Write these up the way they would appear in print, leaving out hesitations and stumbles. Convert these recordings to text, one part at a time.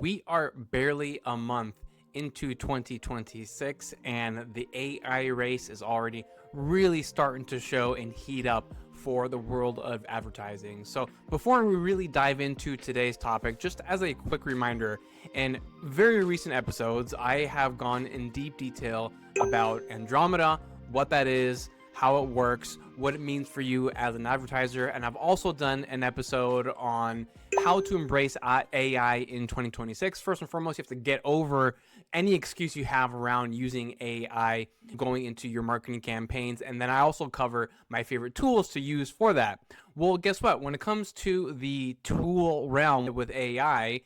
We are barely a month into 2026, and the AI race is already really starting to show and heat up for the world of advertising. So before we really dive into today's topic, just as a quick reminder, in very recent episodes, I have gone in deep detail about Andromeda, what that is, how it works, what it means for you as an advertiser, and I've also done an episode on how to embrace AI in 2026. First and foremost, you have to get over any excuse you have around using AI going into your marketing campaigns, and then I also cover my favorite tools to use for that. Well, guess what? When it comes to the tool realm with AI,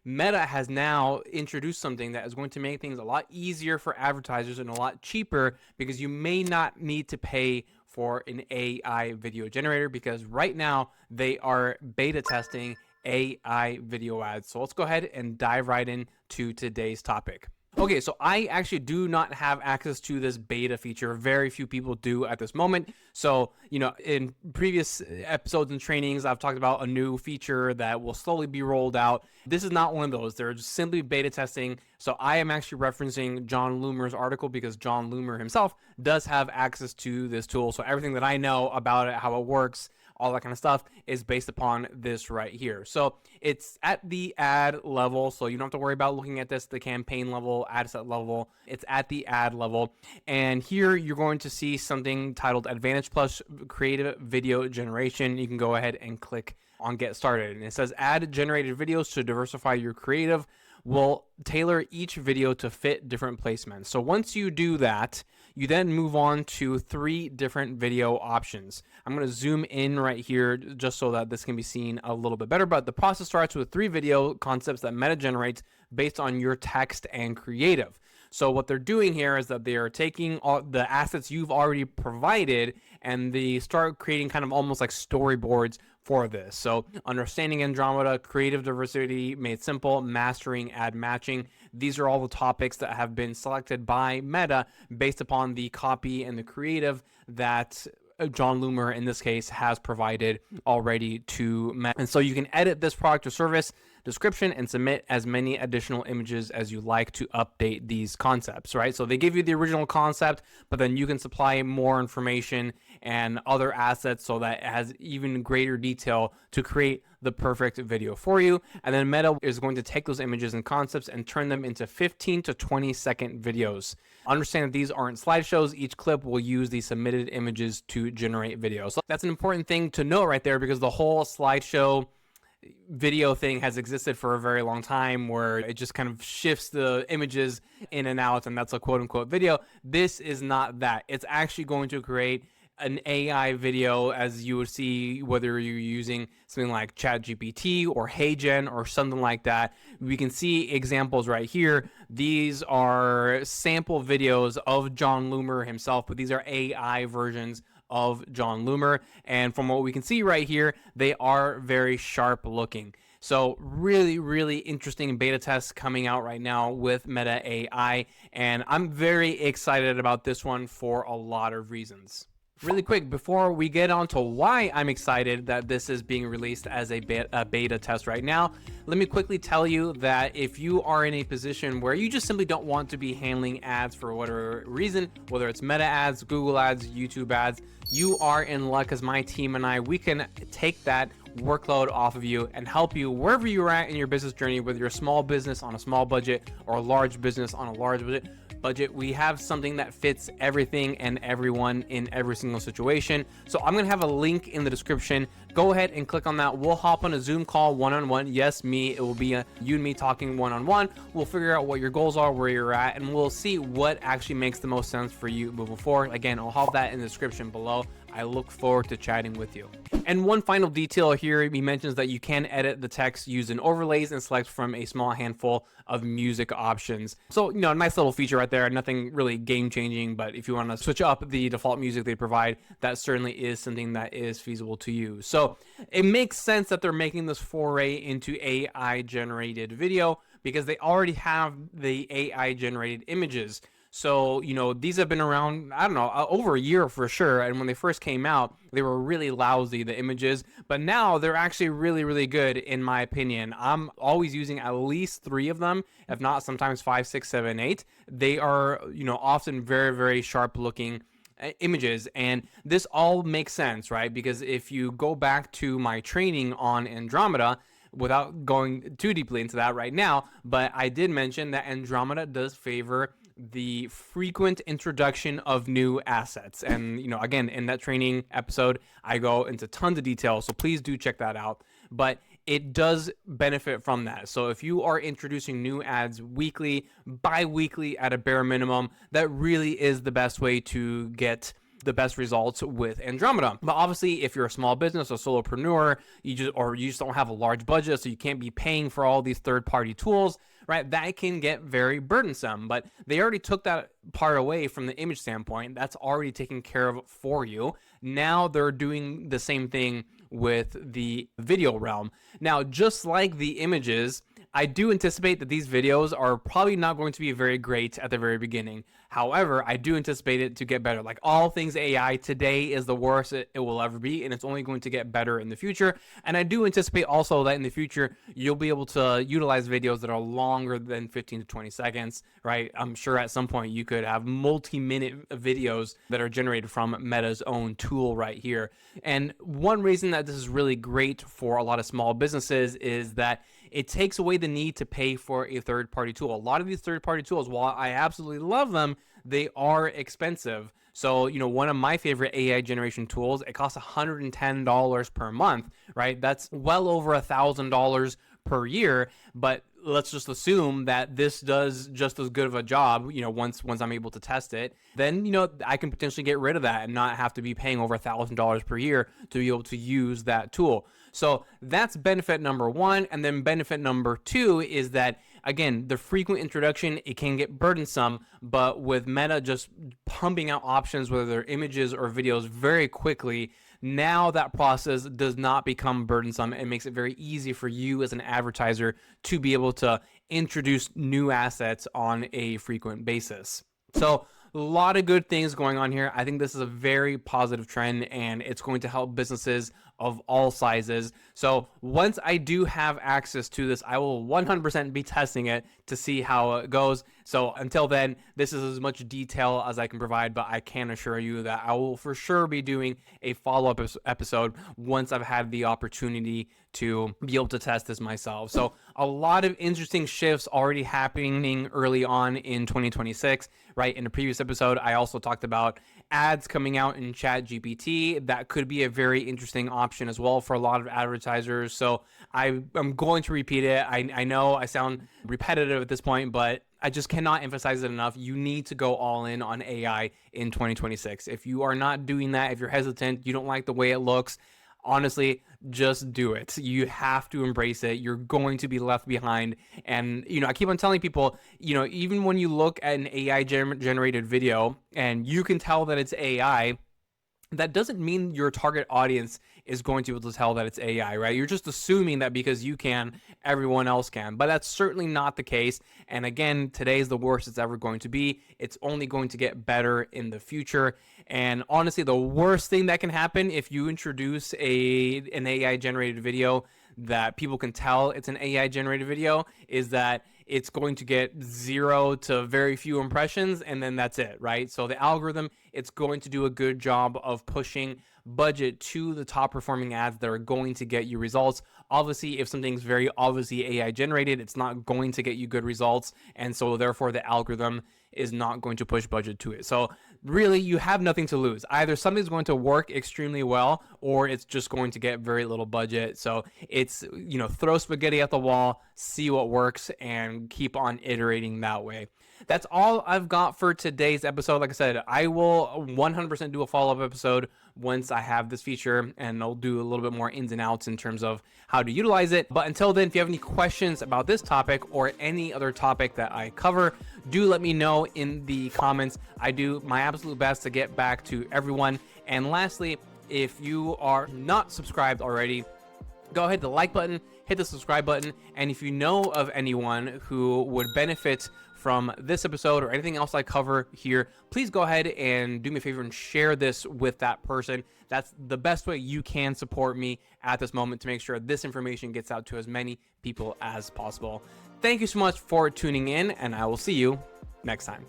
Meta has now introduced something that is going to make things a lot easier for advertisers and a lot cheaper, because you may not need to pay for an AI video generator, because right now they are beta testing AI video ads. So let's go ahead and dive right into today's topic. Okay, so I actually do not have access to this beta feature. Very few people do at this moment. So, in previous episodes and trainings, I've talked about a new feature that will slowly be rolled out. This is not one of those. They're just simply beta testing. So I am actually referencing John Loomer's article, because John Loomer himself does have access to this tool. So everything that I know about it, how it works, all that kind of stuff is based upon this right here. So it's at the ad level, so you don't have to worry about looking at this, the campaign level, ad set level. It's at the ad level. And here you're going to see something titled Advantage Plus Creative Video Generation. You can go ahead and click on Get Started. And it says ad generated videos to diversify your creative will tailor each video to fit different placements. So once you do that, you then move on to 3 different video options. I'm going to zoom in right here just so that this can be seen a little bit better, but the process starts with 3 video concepts that Meta generates based on your text and creative. So what they're doing here is that they are taking all the assets you've already provided, and they start creating kind of almost like storyboards for this. So understanding Andromeda, creative diversity made simple, mastering ad matching. These are all the topics that have been selected by Meta based upon the copy and the creative that John Loomer, in this case, has provided already to Meta. And so you can edit this product or service description and submit as many additional images as you like to update these concepts, right? So they give you the original concept, but then you can supply more information and other assets so that it has even greater detail to create the perfect video for you. And then Meta is going to take those images and concepts and turn them into 15 to 20-second videos. Understand that these aren't slideshows. Each clip will use the submitted images to generate video. So that's an important thing to know right there, because the whole slideshow video thing has existed for a very long time, where it just kind of shifts the images in and out, and that's a quote unquote video. This is not that. It's actually going to create an AI video, as you would see whether you're using something like ChatGPT or HeyGen or something like that. We can see examples right here. These are sample videos of John Loomer himself, but these are AI versions of John Loomer. And from what we can see right here, they are very sharp looking. So really, really interesting beta tests coming out right now with Meta AI. And I'm very excited about this one for a lot of reasons. Really quick, before we get on to why I'm excited that this is being released as a beta test right now, let me quickly tell you that if you are in a position where you just simply don't want to be handling ads for whatever reason, whether it's Meta ads, Google ads, YouTube ads, you are in luck, because my team and I, we can take that workload off of you and help you wherever you're at in your business journey, whether you're a small business on a small budget or a large business on a large budget. We have something that fits everything and everyone in every single situation. So I'm gonna have a link in the description. Go ahead and click on that. We'll hop on a Zoom call one-on-one. Yes, me. It will be you and me talking one-on-one. We'll figure out what your goals are, where you're at, and we'll see what actually makes the most sense for you moving forward. Again, I'll have that in the description below. I look forward to chatting with you. And one final detail here, he mentions that you can edit the text using overlays and select from a small handful of music options. So, a nice little feature right there. Nothing really game changing, but if you want to switch up the default music they provide, that certainly is something that is feasible to you. So it makes sense that they're making this foray into AI generated video, because they already have the AI generated images. So, these have been around, I don't know, over a year for sure. And when they first came out, they were really lousy, the images, but now they're actually really, really good in my opinion. I'm always using at least 3 of them, if not sometimes 5, 6, 7, 8. They are, often very, very sharp looking images, and this all makes sense, right? Because if you go back to my training on Andromeda, without going too deeply into that right now, but I did mention that Andromeda does favor the frequent introduction of new assets. And, again, in that training episode, I go into tons of detail, so please do check that out. But it does benefit from that. So if you are introducing new ads weekly, bi-weekly at a bare minimum, that really is the best way to get the best results with Andromeda. But obviously, if you're a small business or solopreneur, you just don't have a large budget, so you can't be paying for all these third-party tools, right? That can get very burdensome. But they already took that part away from the image standpoint. That's already taken care of for you. Now they're doing the same thing with the video realm. Now, just like the images, I do anticipate that these videos are probably not going to be very great at the very beginning. However, I do anticipate it to get better. Like all things AI, today is the worst it will ever be, and it's only going to get better in the future. And I do anticipate also that in the future, you'll be able to utilize videos that are longer than 15 to 20 seconds, right? I'm sure at some point you could have multi-minute videos that are generated from Meta's own tool right here. And one reason that this is really great for a lot of small businesses is that it takes away the need to pay for a third-party tool. A lot of these third-party tools, while I absolutely love them, they are expensive. So, one of my favorite AI generation tools, it costs $110 per month, right? That's well over $1,000 per year. But let's just assume that this does just as good of a job, once I'm able to test it, then, I can potentially get rid of that and not have to be paying over $1,000 per year to be able to use that tool. So that's benefit number 1. And then benefit number 2 is that, again, the frequent introduction, it can get burdensome, but with Meta just pumping out options, whether they're images or videos, very quickly, now that process does not become burdensome. It makes it very easy for you as an advertiser to be able to introduce new assets on a frequent basis. So a lot of good things going on here. I think this is a very positive trend, and it's going to help businesses of all sizes. So once I do have access to this, I will 100% be testing it to see how it goes. So until then, this is as much detail as I can provide, but I can assure you that I will for sure be doing a follow-up episode once I've had the opportunity to be able to test this myself. So a lot of interesting shifts already happening early on in 2026, right? In the previous episode, I also talked about ads coming out in ChatGPT. That could be a very interesting option as well for a lot of advertisers. So I'm going to repeat it. I know I sound repetitive at this point, but I just cannot emphasize it enough. You need to go all in on AI in 2026. If you are not doing that, if you're hesitant, you don't like the way it looks, honestly, just do it. You have to embrace it. You're going to be left behind. And, I keep on telling people, even when you look at an AI generated video and you can tell that it's AI, that doesn't mean your target audience is going to be able to tell that it's AI, right? You're just assuming that because you can, everyone else can. But that's certainly not the case. And again, today is the worst it's ever going to be. It's only going to get better in the future. And honestly, the worst thing that can happen if you introduce an AI generated video that people can tell it's an AI generated video is that it's going to get 0 to very few impressions, and then that's it, right? So the algorithm, it's going to do a good job of pushing budget to the top performing ads that are going to get you results. Obviously, if something's very obviously AI generated, it's not going to get you good results, and so therefore the algorithm is not going to push budget to it. So really, you have nothing to lose. Either something's going to work extremely well, or it's just going to get very little budget. So it's, throw spaghetti at the wall, see what works, and keep on iterating that way. That's all I've got for today's episode. Like I said, I will 100% do a follow-up episode once I have this feature, and I'll do a little bit more ins and outs in terms of how to utilize it. But until then, if you have any questions about this topic or any other topic that I cover, do let me know in the comments. I do my absolute best to get back to everyone. And lastly, if you are not subscribed already, go ahead to the like button, hit the subscribe button, and if you know of anyone who would benefit from this episode or anything else I cover here, please go ahead and do me a favor and share this with that person. That's the best way you can support me at this moment to make sure this information gets out to as many people as possible. Thank you so much for tuning in, and I will see you next time.